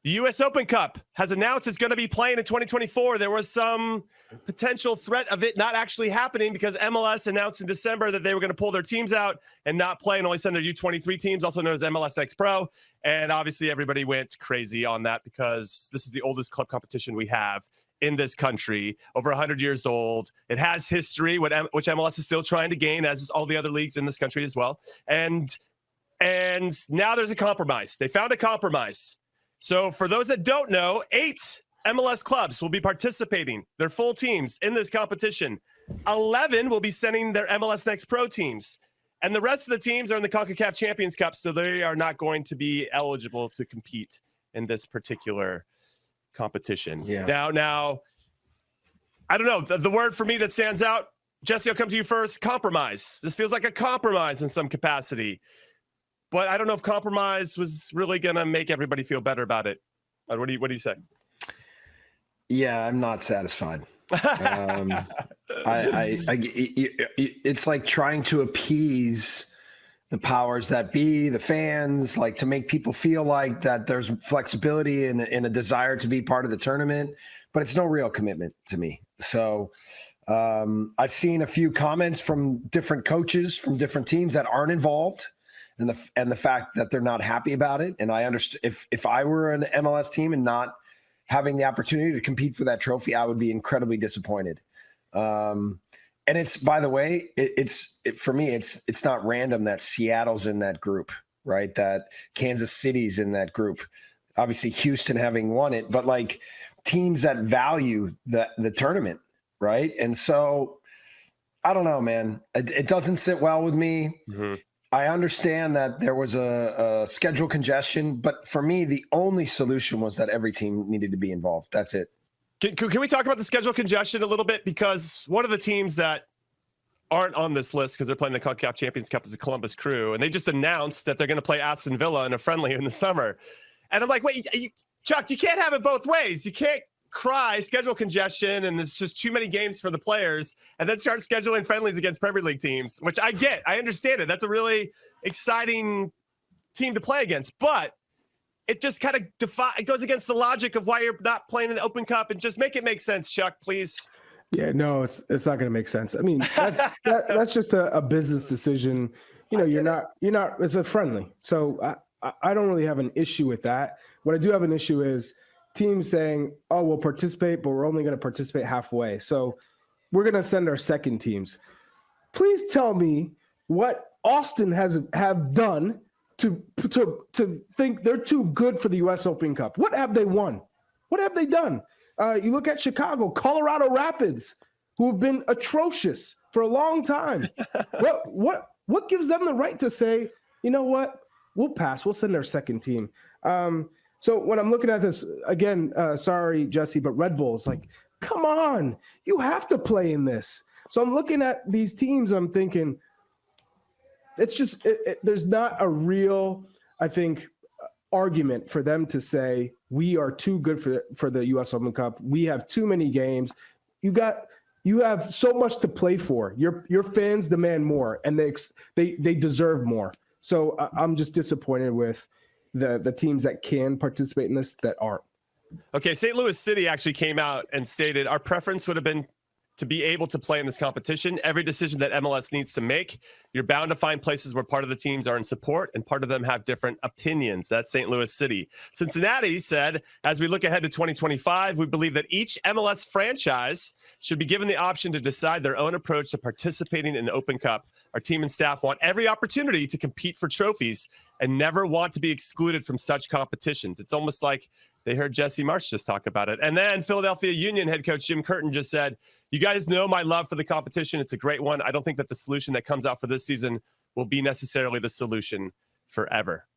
The U.S. Open Cup has announced it's going to be playing in 2024. There was some potential threat of it not actually happening because MLS announced in December that they were going to pull their teams out and not play and only send their U23 teams, also known as MLS Next Pro. And obviously everybody went crazy on that because this is the oldest club competition we have in this country, over 100 years old. It has history, which MLS is still trying to gain, as is all the other leagues in this country as well. And now there's a compromise. They found a compromise. So for those that don't know, 8 MLS clubs will be participating, their full teams in this competition. 11 will be sending their MLS Next Pro teams. And the rest of the teams are in the Concacaf Champions Cup, so they are not going to be eligible to compete in this particular competition. Yeah. Now, I don't know. The word for me that stands out, Jesse, I'll come to you first, compromise. This feels like a compromise in some capacity. But I don't know if compromise was really going to make everybody feel better about it. What do you say? Yeah, I'm not satisfied. It's like trying to appease the powers that be, the fans, like to make people feel like that there's flexibility and a desire to be part of the tournament, but it's no real commitment to me. So I've seen a few comments from different coaches from different teams that aren't involved. And the fact that they're not happy about it. And I understand if I were an MLS team and not having the opportunity to compete for that trophy, I would be incredibly disappointed. And it's, by the way, for me, it's not random that Seattle's in that group, right? That Kansas City's in that group. Obviously Houston having won it, but like teams that value the tournament, right? And so I don't know, man. It doesn't sit well with me. Mm-hmm. I understand that there was a schedule congestion, but for me, the only solution was that every team needed to be involved. That's it. Can we talk about the schedule congestion a little bit? Because one of the teams that aren't on this list because they're playing the Concacaf Champions Cup is the Columbus Crew, and they just announced that they're going to play Aston Villa in a friendly in the summer. And I'm like, wait, Chuck, you can't have it both ways. You can't cry schedule congestion and it's just too many games for the players and then start scheduling friendlies against Premier League teams, which I get. I understand it. That's a really exciting team to play against, but it just kind of it goes against the logic of why you're not playing in the Open Cup, and just make it make sense, Chuck, please. Yeah, no, it's not going to make sense. I mean, that's just a business decision. You know, you're not, it's a friendly. So I don't really have an issue with that. What I do have an issue is teams saying, oh, we'll participate, but we're only going to participate halfway. So we're going to send our second teams. Please tell me what Austin have done to think they're too good for the U.S. Open Cup. What have they won? What have they done? You look at Chicago, Colorado Rapids, who have been atrocious for a long time. What gives them the right to say, you know what, we'll pass, we'll send our second team. So when I'm looking at this, again, sorry, Jesse, but Red Bull is like, come on, you have to play in this. So I'm looking at these teams, I'm thinking, it's just, there's not a real, I think, argument for them to say, we are too good for the U.S. Open Cup. We have too many games. You have so much to play for. Your fans demand more, and they deserve more. So I'm just disappointed with the teams that can participate in this that aren't. Okay, St. Louis City actually came out and stated our preference would have been to be able to play in this competition. Every decision that MLS needs to make, you're bound to find places where part of the teams are in support and part of them have different opinions. That's St. Louis City. Cincinnati said, as we look ahead to 2025, we believe that each MLS franchise should be given the option to decide their own approach to participating in the Open Cup. Our team and staff want every opportunity to compete for trophies and never want to be excluded from such competitions. It's almost like they heard Jesse Marsch just talk about it. And then Philadelphia Union head coach Jim Curtin just said, you guys know my love for the competition. It's a great one. I don't think that the solution that comes out for this season will be necessarily the solution forever.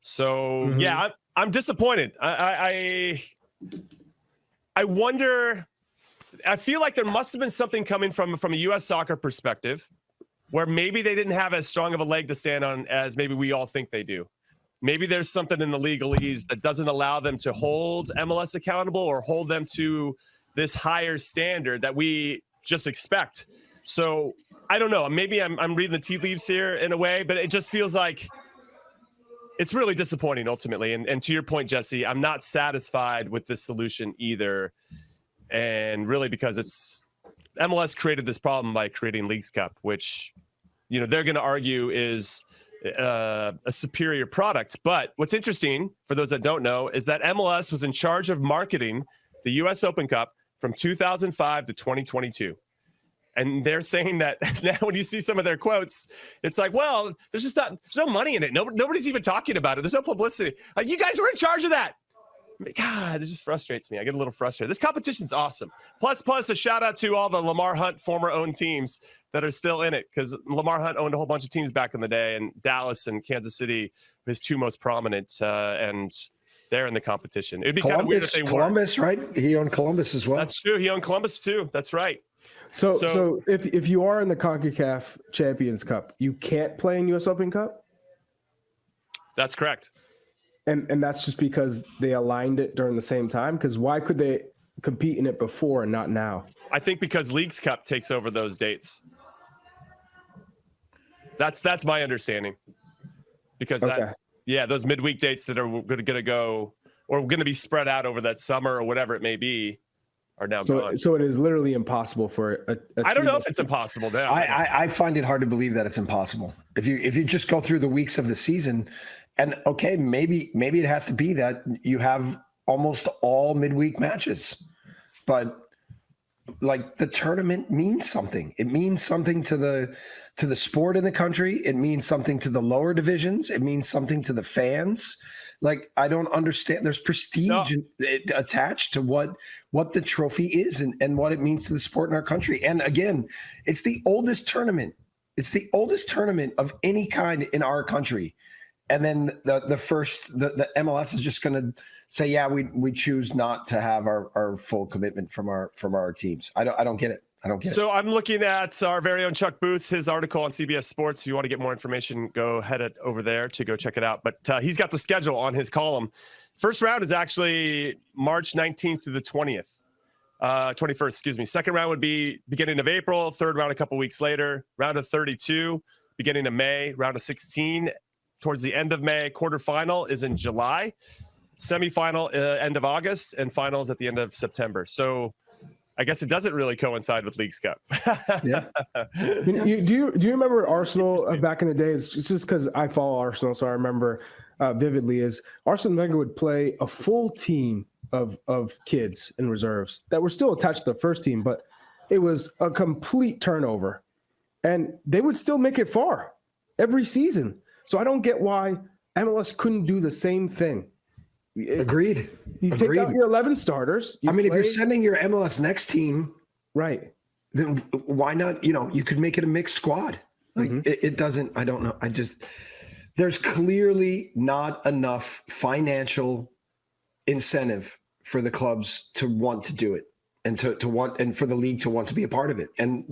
So, yeah, I'm disappointed. I wonder, I feel like there must have been something coming from a U.S. soccer perspective where maybe they didn't have as strong of a leg to stand on as maybe we all think they do. Maybe there's something in the legalese that doesn't allow them to hold MLS accountable or hold them to this higher standard that we just expect. So I don't know. Maybe I'm reading the tea leaves here in a way, but it just feels like it's really disappointing ultimately. And to your point, Jesse, I'm not satisfied with this solution either. And really because it's MLS created this problem by creating Leagues Cup, which, you know, they're going to argue is a superior product. But what's interesting for those that don't know is that MLS was in charge of marketing the US Open Cup from 2005 to 2022. And they're saying that now when you see some of their quotes, it's like, well, there's no money in it. Nobody's even talking about it. There's no publicity. Like, you guys were in charge of that. God, this just frustrates me. I get a little frustrated. This competition's awesome. Plus a shout out to all the Lamar Hunt former owned teams that are still in it, because Lamar Hunt owned a whole bunch of teams back in the day, and Dallas and Kansas City, his two most prominent, and they're in the competition. It'd be kind of weird if they weren't. Columbus, right? He owned Columbus as well. That's true. He owned Columbus too. That's right. So if you are in the Concacaf Champions Cup, you can't play in US Open Cup? That's correct. And that's just because they aligned it during the same time? Because why could they compete in it before and not now? I think because Leagues Cup takes over those dates. That's my understanding. Because those midweek dates that are going to go or going to be spread out over that summer or whatever it may be are now gone. So it is literally impossible for a I don't know if it's impossible now. I find it hard to believe that it's impossible. If you just go through the weeks of the season, and okay, maybe it has to be that you have almost all midweek matches, but like the tournament means something. It means something to the sport in the country. It means something to the lower divisions. It means something to the fans. Like, I don't understand. There's prestige attached to what the trophy is and what it means to the sport in our country. And again, it's the oldest tournament. It's the oldest tournament of any kind in our country. And then the MLS is just going to say, yeah, we choose not to have our full commitment from our teams. I don't get it. I don't get it. So I'm looking at our very own Chuck Booth's, his article on CBS Sports. If you want to get more information, go head over there to go check it out. But he's got the schedule on his column. First round is actually March 19th through the 21st, excuse me. Second round would be beginning of April. Third round a couple weeks later. Round of 32, beginning of May. Round of 16 towards the end of May. Quarterfinal is in July. Semifinal end of August, and finals at the end of September. So I guess it doesn't really coincide with Leagues Cup. Yeah. Do you remember Arsenal back in the day? It's just because I follow Arsenal, so I remember vividly. Is Arsene Wenger would play a full team of kids in reserves that were still attached to the first team, but it was a complete turnover, and they would still make it far every season. So I don't get why MLS couldn't do the same thing. Agreed. You take out your 11 starters. If you're sending your MLS next team, right, then why not? You could make it a mixed squad. Like it doesn't. I don't know. There's clearly not enough financial incentive for the clubs to want to do it, and to want, and for the league to want to be a part of it. And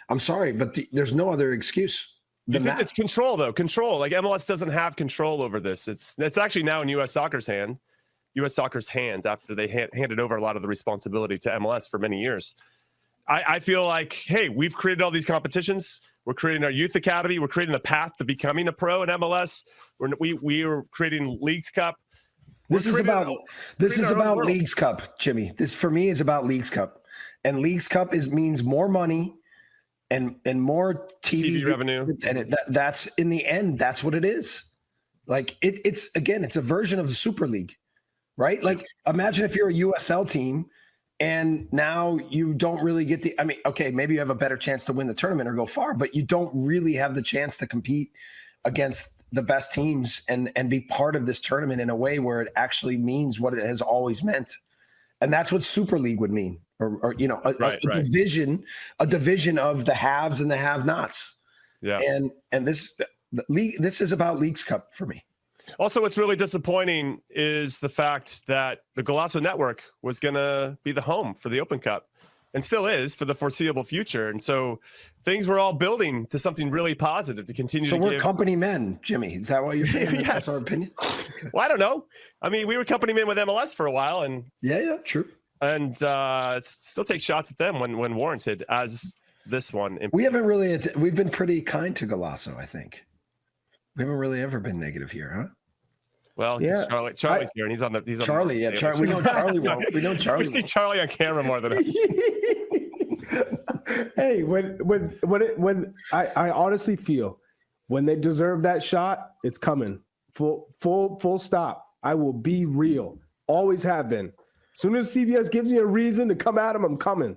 I'm sorry, but there's no other excuse. You think it's control, though? Control. Like, MLS doesn't have control over this. It's actually now in U.S. Soccer's hands after they handed over a lot of the responsibility to MLS for many years. I feel like, hey, we've created all these competitions. We're creating our youth academy. We're creating the path to becoming a pro in MLS. We are creating Leagues Cup. This is about Leagues Cup, Jimmy. This for me is about Leagues Cup, and Leagues Cup means more money. And more TV revenue, and that's in the end, that's what it is. Like it's a version of the Super League, right? Like, imagine if you're a USL team and now you don't really get maybe you have a better chance to win the tournament or go far, but you don't really have the chance to compete against the best teams and be part of this tournament in a way where it actually means what it has always meant. And that's what Super League would mean. Or a division of the haves and the have-nots. Yeah. And this is about Leagues Cup for me. Also, what's really disappointing is the fact that the Golazo network was going to be the home for the Open Cup, and still is for the foreseeable future. And so things were all building to something really positive to continue. So we're company men, Jimmy. Is that what you're saying? Yes. That's our opinion. Well, I don't know. I mean, we were company men with MLS for a while, and yeah, true. And still take shots at them when warranted, as this one. We've been pretty kind to Golazo, I think. We haven't really ever been negative here, huh? Well, Yeah. Charlie's here, and he's on the. Charlie, yeah, we know Charlie won't. We know Charlie. We see Charlie on camera more than us. Hey, when I honestly feel when they deserve that shot, it's coming. Full stop. I will be real. Always have been. As soon as CBS gives me a reason to come at them, I'm coming.